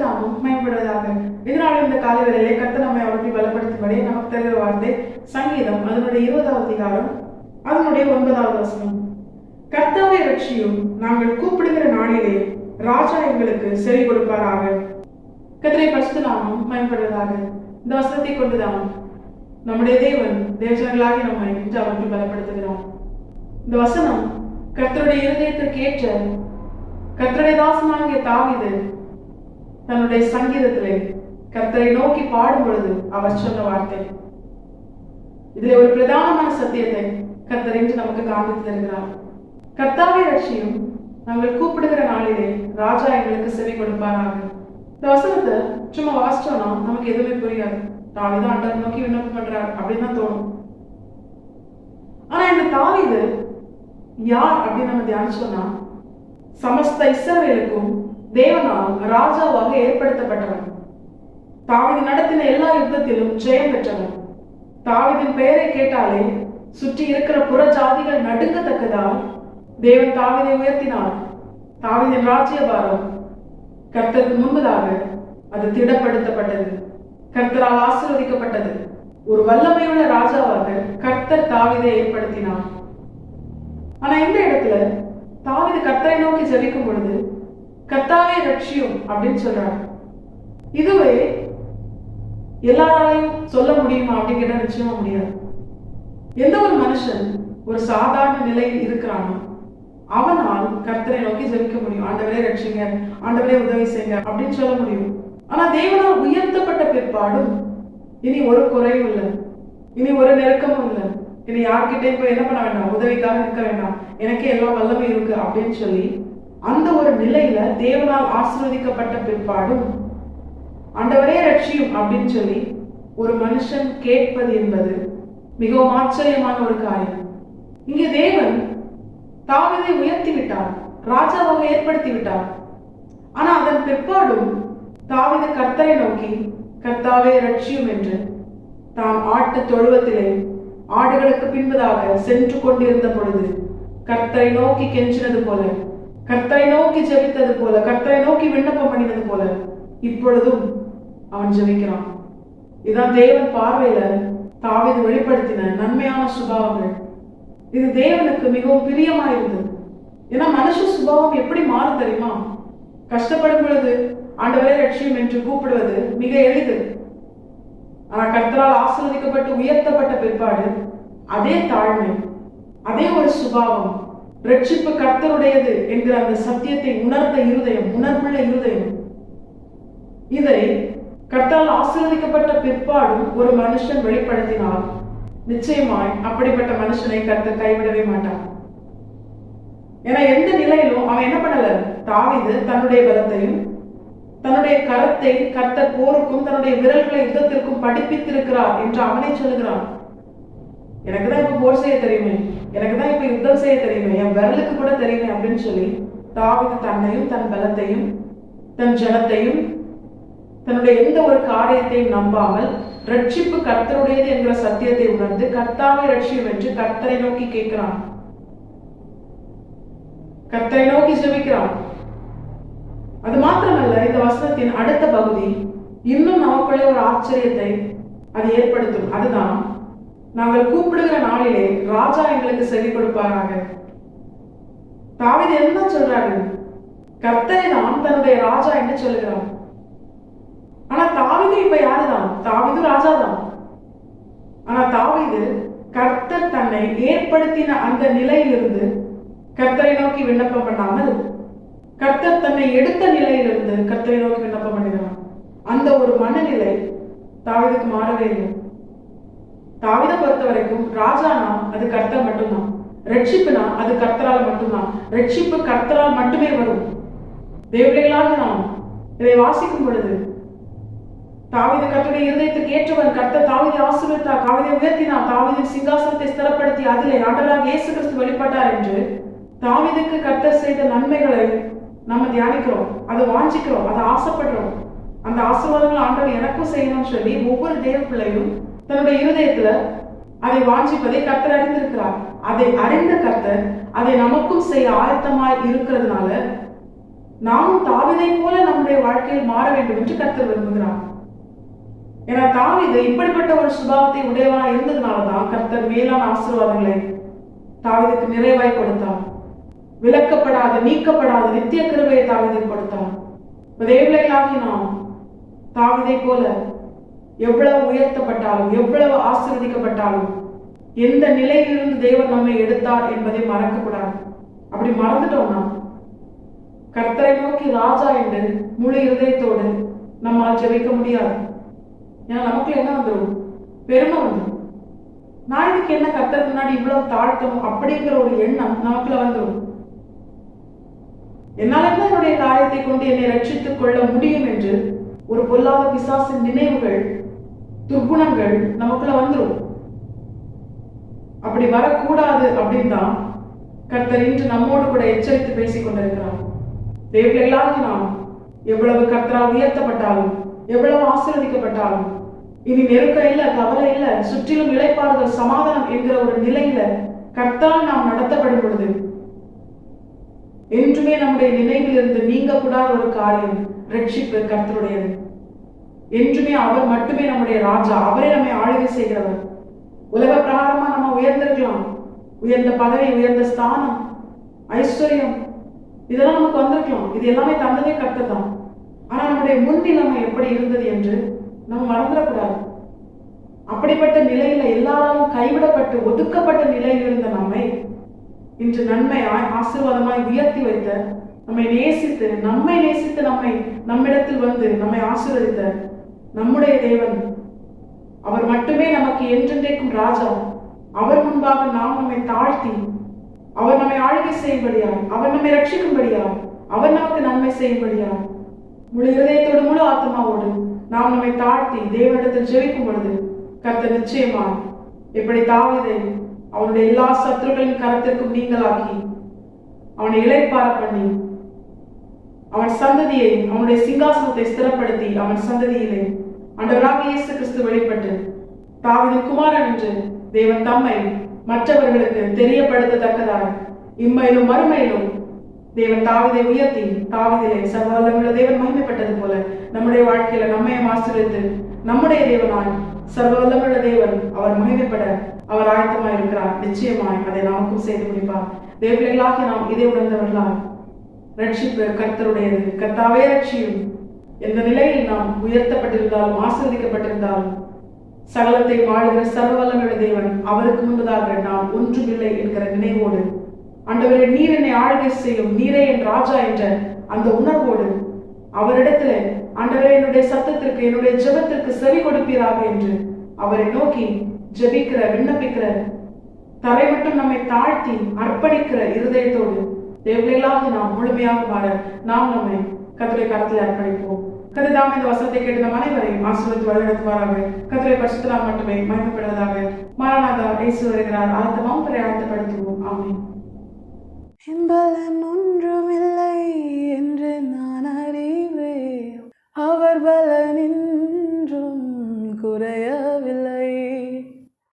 நாமும் மேம்படுவதாக. இதனால இந்த காலை வேளையிலே கர்த்தர் நம்மை அவர்களை பலப்படுத்தும்படி நமக்கு தருகிற வார்த்தை சங்கீதம் அதனுடைய 20வது அதிகாரம் அதனுடைய 9வது வசனம். கர்த்தாவை ரட்சியும், நாங்கள் கூப்பிடுகிற நாளிலே ராஜா எங்களுக்கு செவி கொடுப்பாராக. கர்த்தரை பரிசுத்த நாமம் மேம்படுவதாக. இந்த வசனத்தை கொண்டுதான் நம்முடைய தேவன் தேவஜனங்களாகி நம்மை இன்று அவர்கள் பலப்படுத்துகிறார். இந்த வசனம் கர்த்தருடைய இருதயத்திற்கு ஏற்ற கர்த்தருடைய தாசனாகிய தாவீது தன்னுடைய சங்கீதத்திலே கர்த்தரை நோக்கி பாடும் பொழுது அவர் சொன்ன வார்த்தை. இதிலே ஒரு பிரதானமான சத்தியத்தை கர்த்தர் என்று நமக்கு காண்பித்து தருகிறார். கர்த்தாவை ரட்சியும், நாங்கள் கூப்பிடுகிற நாளிலே ராஜா எங்களுக்கு செவி கொடுப்பாராக. இந்த வசனத்தை சும்மா வாசிச்சோம்னா நமக்கு எதுவுமே புரியாது. தாவீது ஆண்டவரை நோக்கி விண்ணப்பம் பண்றார் அப்படின்னு தான் தோணும். ஆனா இந்த தாவீது யார் அப்படின்னு நம்ம தியானிச்சோம்னா, சமஸ்த இஸ்ரவேலுக்கும் தேவனால் ராஜாவாக ஏற்படுத்தப்பட்டவன். தாவீது நடத்தின எல்லா யுத்தத்திலும் ஜெயம் பெற்றவன். தாவீதின் பெயரை கேட்டாலே சுற்றி இருக்கிற புற ஜாதிகள் நடுங்கத்தக்கதால் தேவன் தாவீதை உயர்த்தினார். தாவீதின் ராஜ்யபாரம் கர்த்தருக்கு முன்பதாக அது திடப்படுத்தப்பட்டது, கர்த்தரால் ஆசீர்வதிக்கப்பட்டது. ஒரு வல்லமையுள்ள ராஜாவாக கர்த்தர் தாவீதை ஏற்படுத்தினார். ஆனா இந்த இடத்துல தாவீது கர்த்தரை நோக்கி ஜெபிக்கும் பொழுது கர்த்தாவே ரட்சியும் அப்படின்னு சொல்றாரு. இதுவே எல்லாராலையும் சொல்ல முடியுமா அப்படின்னு கேட்டா நிச்சயமா முடியாது. எந்த ஒரு மனுஷன் ஒரு சாதாரண நிலையில் இருக்கிறானோ அவனால் கர்த்தரை நோக்கி ஜெபிக்க முடியும். ஆண்டவரே ரட்சிங்க, ஆண்டவரே உதவி செய்யுங்க அப்படின்னு சொல்ல முடியும். ஆனா தேவனால் உயர்த்தப்பட்ட பிற்பாடும் இனி ஒரு குறையும் இல்லை, இனி ஒரு நெருக்கமும் இல்லை, இனி யார்கிட்ட போய் என்ன பண்ண வேண்டாம், உதவிக்காக நிற்க வேண்டாம், எனக்கே எல்லா வல்லமை இருக்கு அப்படின்னு சொல்லி அந்த ஒரு நிலையில தேவனால் ஆசீர்வதிக்கப்பட்ட பிற்பாடும் ஆண்டவரே ரட்சியும் அப்படின்னு சொல்லி ஒரு மனுஷன் கேட்பது என்பது மிகவும் ஆச்சரியமான ஒரு காரியம். இங்கே தேவன் தாவீதை உயர்த்தி விட்டார், ராஜாவாக ஏற்படுத்தி விட்டார். ஆனா அதன் பிற்பாடும் தாவீது கர்த்தரை நோக்கி கர்த்தாவே ரட்சியும் என்று தான் ஆட்டு தொழுவத்திலே ஆடுகளுக்கு பின்பதாக சென்று கொண்டிருந்த பொழுது கர்த்தரை நோக்கி கெஞ்சினது போல, கர்த்தரை நோக்கி ஜெபித்தது போல, கர்த்தரை நோக்கி விண்ணப்பம் பண்ணினது போல இப்பொழுதும் அவன் ஜெபிக்கிறான். இதுதான் தேவன் பார்வையில தாவீது வெளிப்படுத்தின நன்மையான சுபாவங்கள். இது தேவனுக்கு மிகவும் பிரியமா இருந்தது. ஏன்னா மனுஷ சுபாவம் எப்படி மாறும் தெரியுமா? கஷ்டப்படும் பொழுது ஆண்டவரே ரட்சியும் என்று கூப்பிடுவது மிக எளிது. ஆனா கர்த்தரால் ஆசீர்வதிக்கப்பட்டு உயர்த்தப்பட்ட பிற்பாடு அதே தாழ்மை, அதே ஒரு சுபாவம், ரட்சிப்பு கர்த்தருடையது என்கிற அந்த சத்தியத்தை உணர்ந்த இருதயம், உணர்வுள்ள இருதயம், இதை கர்த்தரால் ஆசீர்வதிக்கப்பட்ட பிற்பாடும் ஒரு மனுஷன் வெளிப்படுத்தினால் நிச்சயமாய் அப்படிப்பட்ட மனுஷனை கர்த்தர் கைவிடவே மாட்டான். ஏன்னா எந்த நிலையிலும் அவன் என்ன பண்ணல, தாவீது தன்னுடைய பலத்தையும் தன்னுடைய கரத்தை கர்த்தர் போருக்கும் தன்னுடைய விரல்களை யுத்தத்திற்கும் படிப்பித்திருக்கிறார் என்று அவனை சொல்லுகிறான். எனக்கு தான் இப்ப போர் செய்ய தெரியுமே, எனக்கு தான் இப்ப யுத்தம் செய்ய தெரியுமே, என் விரலுக்கு கூட தெரியுமே அப்படின்னு சொல்லி தாவீது தன்னையும் தன் பலத்தையும் தன் ஜனத்தையும் தன்னுடைய எந்த ஒரு காரியத்தையும் நம்பாமல் ரட்சிப்பு கர்த்தருடையது என்கிற சத்தியத்தை உணர்ந்து கர்த்தாவை ரட்சியும் என்று கர்த்தரை நோக்கி கேட்கிறான், கர்த்தரை நோக்கி ஜெபிக்கிறான். அது மாத்திரமல்ல, இந்த வசனத்தின் அடுத்த பகுதி இன்னும் நமக்குள்ளே ஒரு ஆச்சரியத்தை அது ஏற்படுத்தும். அதுதான், நாங்கள் கூப்பிடுகிற நாளிலே ராஜா எங்களுக்கு செவி கொடுப்பாராக. தாவீது என்ன சொல்றாரு? கர்த்தரை தான் தன்னுடைய ராஜா என்று சொல்லுகிறார். ஆனா தாவீது இப்ப யாருதான்? தாவீது ராஜா தான். ஆனா தாவீது கர்த்தர் தன்னை ஏற்படுத்தின அந்த நிலையிலிருந்து கர்த்தரை நோக்கி விண்ணப்பம் பண்ணாமல் கர்த்தர் தன்னை எடுத்த நிலையிலிருந்து கர்த்தரை நோக்கி விண்ணப்பம் பண்ணுகிறான். அந்த ஒரு மனநிலை தாவீதுக்கு மாறவே இல்லை. தாவீதை பொறுத்த வரைக்கும் ராஜானா அது கர்த்தர் மட்டும்தான், ரட்சிப்புனா அது கர்த்தரால் மட்டும்தான். ரட்சிப்பு கர்த்தரால் மட்டுமே வரும். தேவர்களாக நாம் இதை வாசிக்கும் பொழுது தாவீது கர்த்தருடைய இருதயத்துக்கு ஏற்றவன், கர்த்தர் தாவீதை ஆசீர்வதித்தார், தாவீதை உயர்த்தினார், தாவீதின் சிங்காசனத்தை ஸ்திரப்படுத்தி அதிலே ஆண்டவராகிய இயேசு கிறிஸ்து வெளிப்பட்டார் என்று தாவீதுக்கு கர்த்தர் செய்த நன்மைகளை நம்ம தியானிக்கிறோம், அதை வாஞ்சிக்கிறோம், அதை ஆசைப்படுறோம். அந்த ஆசீர்வாதங்கள் ஆண்டவர் எனக்கும் செய்யணும்னு சொல்லி ஒவ்வொரு தேவ பிள்ளையும் தன்னுடைய இருதயத்துல அதை வாஞ்சிப்பதை கர்த்தர் அறிந்திருக்கிறார். அதை அறிந்த கர்த்தர் அதை நமக்கும் செய்ய ஆயத்தமாய் இருக்கிறதுனால நாமும் தாவீதை போல நம்முடைய வாழ்க்கையில் மாற வேண்டும் என்று கர்த்தர் விரும்புகிறார். ஏன்னா தாவீது இப்படிப்பட்ட ஒரு சுபாவத்தை உடையவனா இருந்ததுனாலதான் கர்த்தர் மேலான ஆசீர்வாதங்களை தாவீதுக்கு நிறைவாய் கொடுத்தார். விலக்கப்படாத, நீக்கப்படாத நித்திய கிருபையை தாவீதுக்கு கொடுத்தார். தேவர்களாகி நாம் தாவீதை போல எவ்வளவு உயர்த்தப்பட்டாலும், எவ்வளவு ஆசீர்வதிக்கப்பட்டாலும், எந்த நிலையிலிருந்து தேவன் நம்மை எடுத்தார் என்பதை மறக்கக்கூடாது. அப்படி மறந்துட்டோம்னா கர்த்தரை நோக்கி ராஜா என்று முழு இருதயத்தோடு நம்மால் ஜெபிக்க முடியாது. ஏன்னா நமக்குள்ள என்ன வந்துடும்? பெருமை வந்துடும். நான் இதுக்கு என்ன கர்த்தர் முன்னாடி இவ்வளவு தாழ்த்தணும் அப்படிங்கிற ஒரு எண்ணம் நமக்குள்ள வந்துடும். என்னால் என்ன என்னுடைய காரியத்தை கொண்டு என்னை ரட்சித்துக் கொள்ள முடியும் என்று ஒரு பொல்லாத பிசாசின் நினைவுகள், துர்குணங்கள் நமக்குள்ள வந்துடும். அப்படி வரக்கூடாது அப்படின்னு தான் கர்த்தர் இன்று நம்மோடு கூட எச்சரித்து பேசிக் கொண்டிருக்கிறார். தேவர்களாகி நாம் எவ்வளவு கர்த்தரால் உயர்த்தப்பட்டாலும், எவ்வளவு ஆசீர்வதிக்கப்பட்டாலும், இனி நெருக்கம் இல்ல, கவலை இல்ல, சுற்றிலும் இளைப்பாறுதல், சமாதானம் என்கிற ஒரு நிலையில கர்த்தரால் நாம் நடத்தப்படும் பொழுது என்றுமே நம்முடைய நினைவில் இருந்து நீங்க கூடாத ஒரு காரியம் ரட்சிப்பு கர்த்தருடையது. என்றுமே அவர் மட்டுமே நம்முடைய ராஜா, அவரே நம்மை ஆளுகை செய்கிறவர். உலக பிரகாரமா நம்ம உயர்ந்திருக்கலாம், உயர்ந்த பதவி, உயர்ந்த ஸ்தானம், ஐஸ்வர்யம், இதெல்லாம் நமக்கு வந்திருக்கலாம். இது எல்லாமே தந்ததே கர்த்தர் தான். ஆனா நம்முடைய முன்னிலைமை எப்படி இருந்தது என்று நம்ம மறந்துடக்கூடாது. அப்படிப்பட்ட நிலையில எல்லாராலும் கைவிடப்பட்டு ஒதுக்கப்பட்ட நிலையில் இருந்த நம்மை இன்று நன்மையாய் ஆசீர்வாதமாய் உயர்த்தி வைத்த, நம்மை நேசித்து நம்மை நம்மிடத்தில் வந்து நம்மை ஆசீர்வதித்த நம்முடைய தேவன், அவர் மட்டுமே நமக்கு என்றென்றைக்கும் ராஜா. அவர் முன்பாக நாம் நம்மை தாழ்த்தி, அவர் நம்மை ஆளுகை செய்யும்படியார், அவர் நம்மை ரட்சிக்கும்படியார், அவர் நமக்கு நன்மை செய்யும்படியார் முழு இதயத்தோடு முழு ஆத்மாவோடு நாம் நம்மை தாழ்த்தி தேவனிடத்தில் ஜெபிக்கும் பொழுது கர்த்தர் நிச்சயமாய் எப்படி தாவீதை அவனுடைய எல்லா சத்துருக்களின் கரத்திற்கும் நீங்களாக்கி அவனை இளைப்பார பண்ணி அவன் சந்ததியை, அவனுடைய சிங்காசனத்தை ஸ்திரப்படுத்தி அவன் சந்ததியிலே ஆண்டவராகிய இயேசு கிறிஸ்து வெளிப்பட்டு தாவீதின் குமாரன் என்று தேவன் தம்மை மற்றவர்களுக்கு தெரியப்படுத்தத்தக்கதாய் இம்மையிலும் மறுமையிலும் தேவன் தாவீதை உயர்த்தி தாவீதிலே சர்வவல்லமையுள்ள தேவன் மகிமைப்பட்டது போல நம்முடைய வாழ்க்கையில நம்மையும் ஆசீர்வதித்து நம்முடைய தேவனாய் சர்வவல்லமையுள்ள தேவன் அவர் மகிமைப்பட அவர் ஆயத்தமாய் இருக்கிறார். நிச்சயமாய் அதை நமக்கும் செய்து முடிப்பார். தேவர்களாகி நாம் இதை உணர்ந்தவர்களால் ரட்சிப்பு கர்த்தருடையது. கர்த்தாவே ரட்சியும். எந்த நிலையில் நாம் உயர்த்தப்பட்டிருந்தாலும் ஆசீர்வதிக்கப்பட்டிருந்தாலும் சகலத்தை வாழுகிற சர்வவல்லமையுள்ள தேவன் அவருக்கு முன்பதாக நாம் ஒன்றுமில்லை என்கிற நினைவோடு, ஆண்டவரே நீர் என்னை ஆளுகை செய்யும், நீரே என் ராஜா என்ற அந்த உணர்வோடு அவரிடத்துல ஆண்டவரே என்னுடைய சத்தத்திற்கு, என்னுடைய ஜெபத்திற்கு செவி கொடுப்பீராக என்று அவரை நோக்கி ஜெபிக்கிற, விண்ணப்பிக்கிற, தரை மட்டும் நம்மை தாழ்த்தி அர்ப்பணிக்கிற இருதயத்தோடு தேவர்களாக நாம் முழுமையாக மாற நாம் நம்மை கர்த்தருடைய கரத்தில் அர்ப்பணிப்போம். கர்த்தர் இந்த வசனத்தை கேட்டு நம் அனைவரையும் ஆசீர்வதித்து வழிநடத்துவாராக. கர்த்தருடைய பரிசுத்தம் மட்டுமே மகிமைப்படுவதாக. மாரநாதா இயேசு வருகிறார். ஆயத்தமாம் ஆயத்தப்படுத்துவோம். ஆமென். பலன் ஒன்றுமில்லை என்று நான் அறிவேன், அவர் பலனின்